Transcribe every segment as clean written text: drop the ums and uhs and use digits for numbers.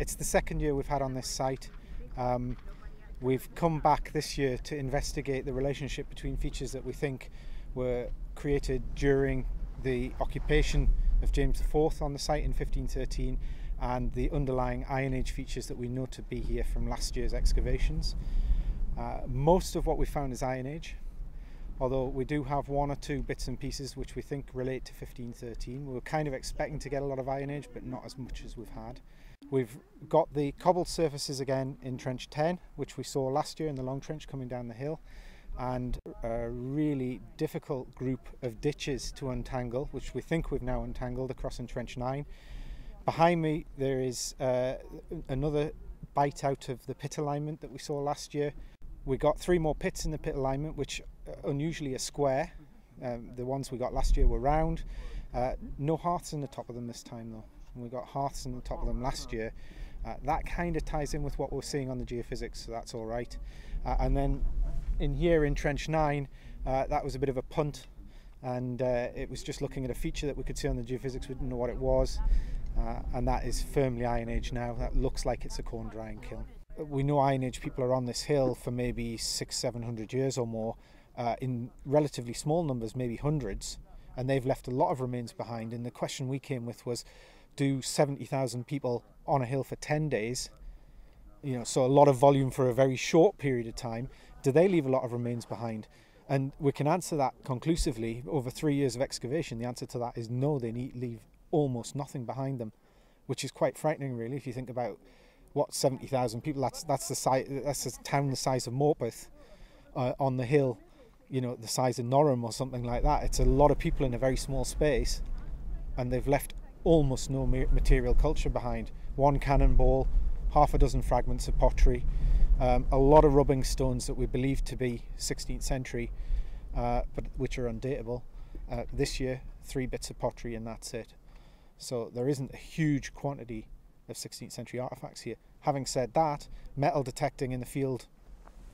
It's the second year we've had on this site. We've come back this year to investigate the relationship between features that we think were created during the occupation of James IV on the site in 1513 and the underlying Iron Age features that we know to be here from last year's excavations. Most of what we found is Iron Age, although we do have one or two bits and pieces which we think relate to 1513. We were kind of expecting to get a lot of Iron Age, but not as much as we've had. We've got the cobbled surfaces again in Trench 10, which we saw last year in the long trench coming down the hill, and a really difficult group of ditches to untangle, which we think we've now untangled across in Trench 9. Behind me there is another bite out of the pit alignment that we saw last year. We got 3 more pits in the pit alignment, which unusually are square. The ones we got last year were round. No hearths in the top of them this time though. We got hearths in the top of them last year. That kind of ties in with what we're seeing on the geophysics, so that's all right. And then in here in Trench 9, that was a bit of a punt, and it was just looking at a feature that we could see on the geophysics. We didn't know what it was, and that is firmly Iron Age now. That looks like it's a corn drying kiln. We know Iron Age people are on this hill for maybe 600-700 years or more, in relatively small numbers, maybe hundreds, and they've left a lot of remains behind. And the question we came with was, do 70,000 people on a hill for 10 days, so a lot of volume for a very short period of time, do they leave a lot of remains behind? And we can answer that conclusively. Over 3 years of excavation, the answer to that is no, they leave almost nothing behind them, which is quite frightening really. If you think about what 70,000 people, that's a town the size of Morpeth on the hill, the size of Norham or something like that. It's a lot of people in a very small space, and they've left almost no material culture behind. 1 cannonball, half a dozen fragments of pottery, a lot of rubbing stones that we believe to be 16th century, but which are undatable. This year, 3 bits of pottery and that's it. So there isn't a huge quantity of 16th century artefacts here. Having said that, metal detecting in the field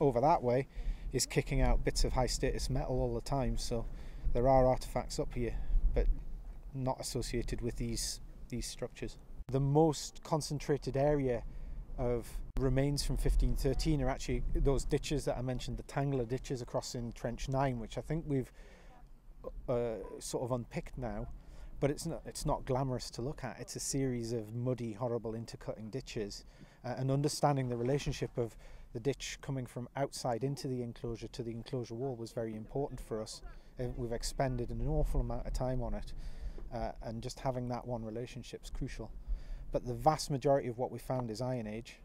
over that way is kicking out bits of high status metal all the time, so there are artefacts up here, but not associated with these structures. The most concentrated area of remains from 1513 are actually those ditches that I mentioned, the Tangler ditches across in Trench 9, which I think we've sort of unpicked now, but it's not glamorous to look at. It's a series of muddy, horrible intercutting ditches, and understanding the relationship of the ditch coming from outside into the enclosure to the enclosure wall was very important for us. We've expended an awful amount of time on it, and just having that one relationship is crucial. But the vast majority of what we found is Iron Age.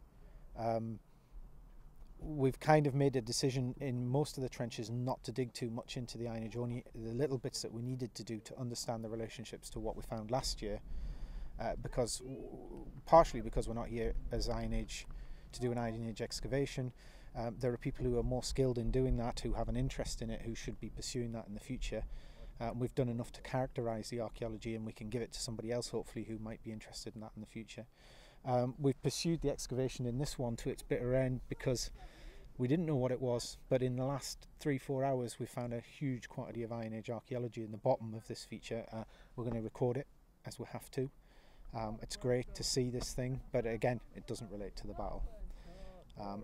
We've kind of made a decision in most of the trenches not to dig too much into the Iron Age, only the little bits that we needed to do to understand the relationships to what we found last year, partially because we're not here as Iron Age to do an Iron Age excavation. There are people who are more skilled in doing that, who have an interest in it, who should be pursuing that in the future. We've done enough to characterise the archaeology, and we can give it to somebody else hopefully who might be interested in that in the future. We've pursued the excavation in this one to its bitter end because we didn't know what it was, but in the last 3-4 hours we found a huge quantity of Iron Age archaeology in the bottom of this feature. We're going to record it as we have to. It's great to see this thing, but again, it doesn't relate to the battle.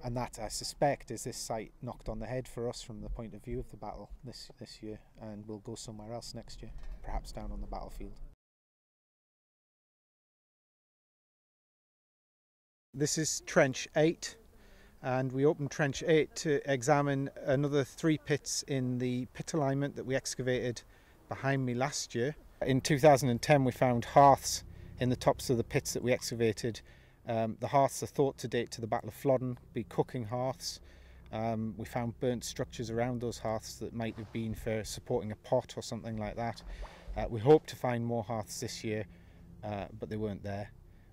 And that, I suspect, is this site knocked on the head for us from the point of view of the battle this year, and we'll go somewhere else next year, perhaps down on the battlefield. This is Trench 8, and we opened Trench 8 to examine another 3 pits in the pit alignment that we excavated behind me last year. In 2010 we found hearths in the tops of the pits that we excavated. The hearths are thought to date to the Battle of Flodden, be cooking hearths. We found burnt structures around those hearths that might have been for supporting a pot or something like that. We hope to find more hearths this year, but they weren't there.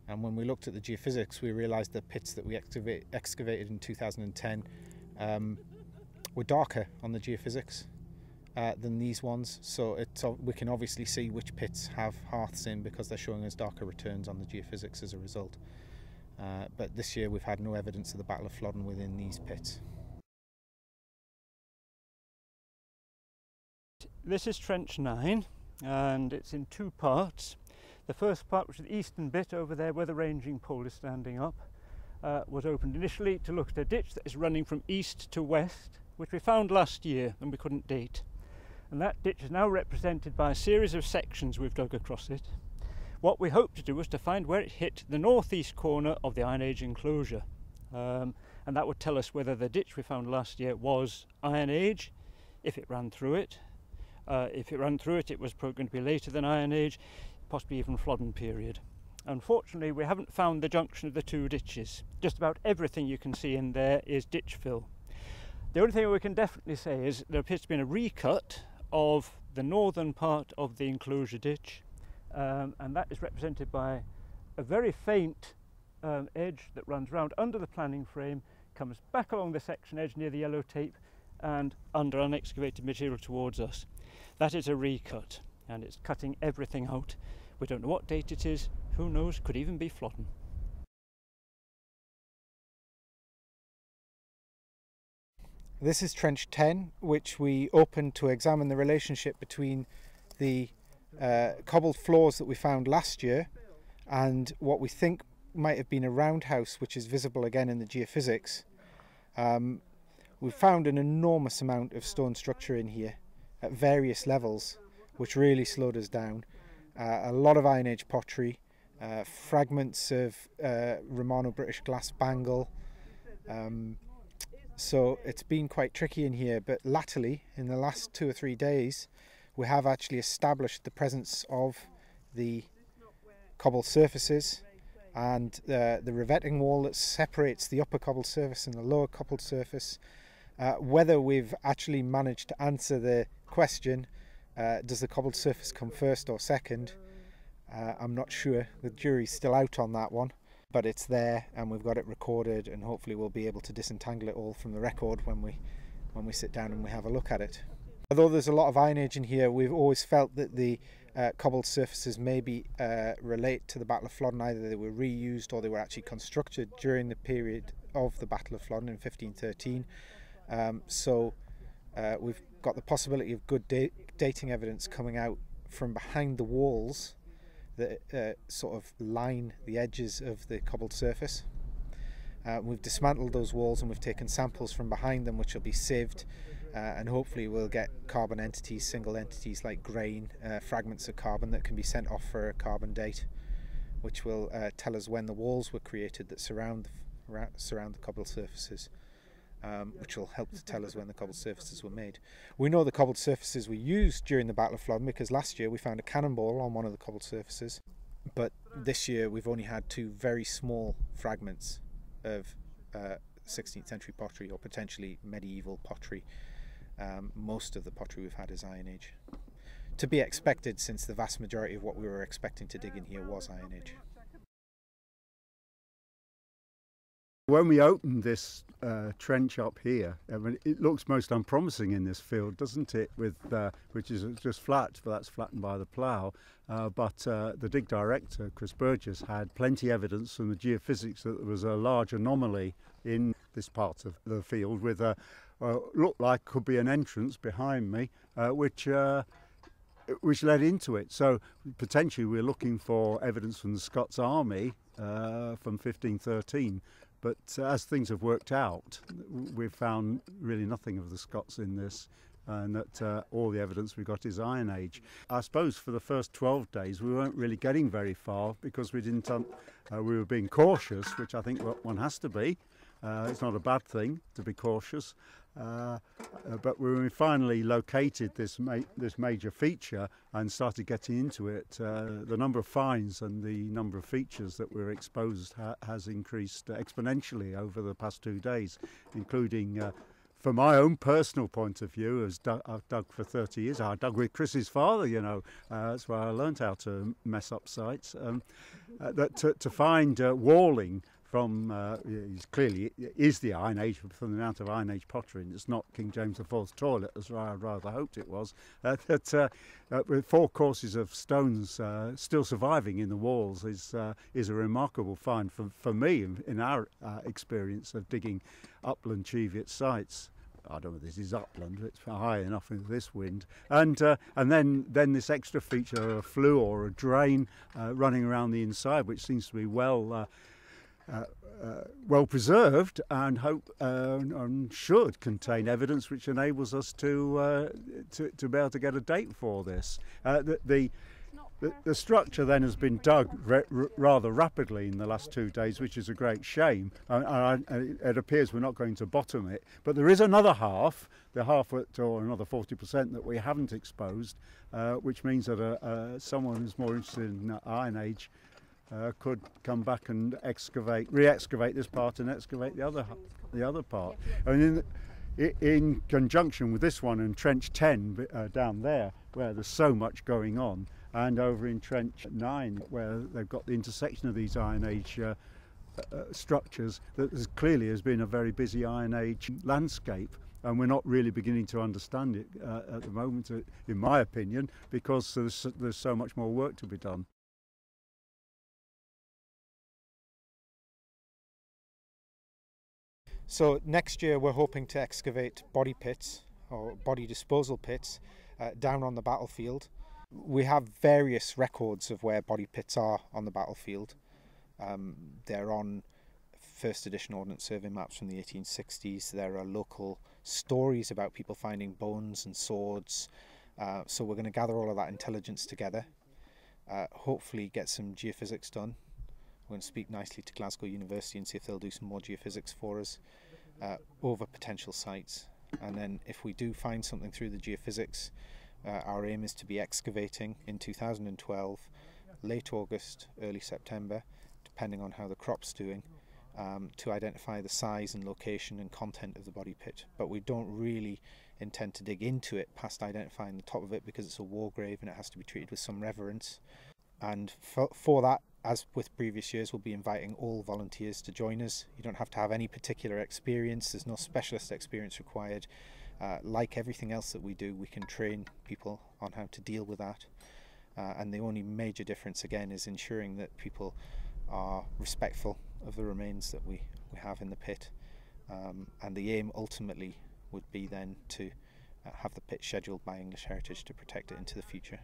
And when we looked at the geophysics, we realised the pits that we excavated in 2010 were darker on the geophysics than these ones. So we can obviously see which pits have hearths in because they're showing us darker returns on the geophysics as a result. But this year we've had no evidence of the Battle of Flodden within these pits. This is Trench 9, and it's in 2 parts. The first part, which is the eastern bit over there where the ranging pole is standing up, was opened initially to look at a ditch that is running from east to west, which we found last year and we couldn't date. And that ditch is now represented by a series of sections we've dug across it. What we hope to do was to find where it hit the northeast corner of the Iron Age enclosure. And that would tell us whether the ditch we found last year was Iron Age, if it ran through it. If it ran through it, it was probably going to be later than Iron Age, possibly even Flodden period. Unfortunately, we haven't found the junction of the two ditches. Just about everything you can see in there is ditch fill. The only thing we can definitely say is there appears to be a recut of the northern part of the enclosure ditch, and that is represented by a very faint edge that runs round under the planning frame, comes back along the section edge near the yellow tape and under unexcavated material towards us. That is a recut, and it's cutting everything out. We don't know what date it is, who knows, could even be Flodden. This is trench 10, which we opened to examine the relationship between the cobbled floors that we found last year and what we think might have been a roundhouse, which is visible again in the geophysics. We found an enormous amount of stone structure in here at various levels, which really slowed us down. A lot of Iron Age pottery, fragments of Romano-British glass bangle. So it's been quite tricky in here, but latterly, in the last 2 or 3 days, we have actually established the presence of the cobbled surfaces and the revetting wall that separates the upper cobbled surface and the lower cobbled surface. Whether we've actually managed to answer the question, does the cobbled surface come first or second, I'm not sure. The jury's still out on that one, but it's there and we've got it recorded, and hopefully we'll be able to disentangle it all from the record when we sit down and we have a look at it. Although there's a lot of Iron Age in here, we've always felt that the cobbled surfaces maybe relate to the Battle of Flodden. Either they were reused or they were actually constructed during the period of the Battle of Flodden in 1513. So we've got the possibility of good dating evidence coming out from behind the walls that sort of line the edges of the cobbled surface. We've dismantled those walls and we've taken samples from behind them, which will be sieved, and hopefully we'll get carbon entities, single entities like grain, fragments of carbon that can be sent off for a carbon date, which will tell us when the walls were created that surround the cobbled surfaces. Which will help to tell us when the cobbled surfaces were made. We know the cobbled surfaces were used during the Battle of Flodden because last year we found a cannonball on one of the cobbled surfaces, but this year we've only had 2 very small fragments of 16th century pottery or potentially medieval pottery. Most of the pottery we've had is Iron Age. To be expected, since the vast majority of what we were expecting to dig in here was Iron Age. When we opened this trench up here, I mean, it looks most unpromising in this field, doesn't it? With which is just flat, but that's flattened by the plough. But the dig director, Chris Burgess, had plenty evidence from the geophysics that there was a large anomaly in this part of the field, with looked like could be an entrance behind me, which led into it. So potentially we're looking for evidence from the Scots Army from 1513. But as things have worked out, we've found really nothing of the Scots in this, and that all the evidence we've got is Iron Age. I suppose for the first 12 days we weren't really getting very far because we were being cautious, which I think one has to be. It's not a bad thing to be cautious. But when we finally located this major feature and started getting into it, the number of finds and the number of features that were exposed has increased exponentially over the past 2 days, including, from my own personal point of view, as I've dug for 30 years. I dug with Chris's father, you know, that's where I learned how to mess up sites. To find walling from clearly is the Iron Age, from the amount of Iron Age pottery, and it's not King James IV's toilet as I'd rather hoped it was. With 4 courses of stones still surviving in the walls is a remarkable find for me in our experience of digging upland Cheviot sites. I don't know, this is upland, it's high enough in this wind. And then this extra feature of a flue or a drain running around the inside, which seems to be well preserved and should contain evidence which enables us to be able to get a date for this. The structure then has been dug rather rapidly in the last 2 days, which is a great shame. It appears we're not going to bottom it, but there is another half, the half or another 40% that we haven't exposed, which means that someone who's more interested in Iron Age could come back and re-excavate this part and excavate the other part. And in conjunction with this one and Trench 10 down there, where there's so much going on, and over in Trench 9, where they've got the intersection of these Iron Age structures, that clearly has been a very busy Iron Age landscape, and we're not really beginning to understand it at the moment, in my opinion, because there's so much more work to be done. So next year we're hoping to excavate body pits or body disposal pits down on the battlefield. We have various records of where body pits are on the battlefield. They're on first edition Ordnance Survey maps from the 1860s. There are local stories about people finding bones and swords. So we're going to gather all of that intelligence together, hopefully get some geophysics done. We're going to speak nicely to Glasgow University and see if they'll do some more geophysics for us over potential sites. And then if we do find something through the geophysics, our aim is to be excavating in 2012, late August, early September, depending on how the crop's doing, to identify the size and location and content of the body pit. But we don't really intend to dig into it past identifying the top of it, because it's a war grave and it has to be treated with some reverence. And for that, as with previous years, we'll be inviting all volunteers to join us. You don't have to have any particular experience. There's no specialist experience required. Like everything else that we do, we can train people on how to deal with that. And the only major difference, again, is ensuring that people are respectful of the remains that we have in the pit. And the aim ultimately would be then to have the pit scheduled by English Heritage to protect it into the future.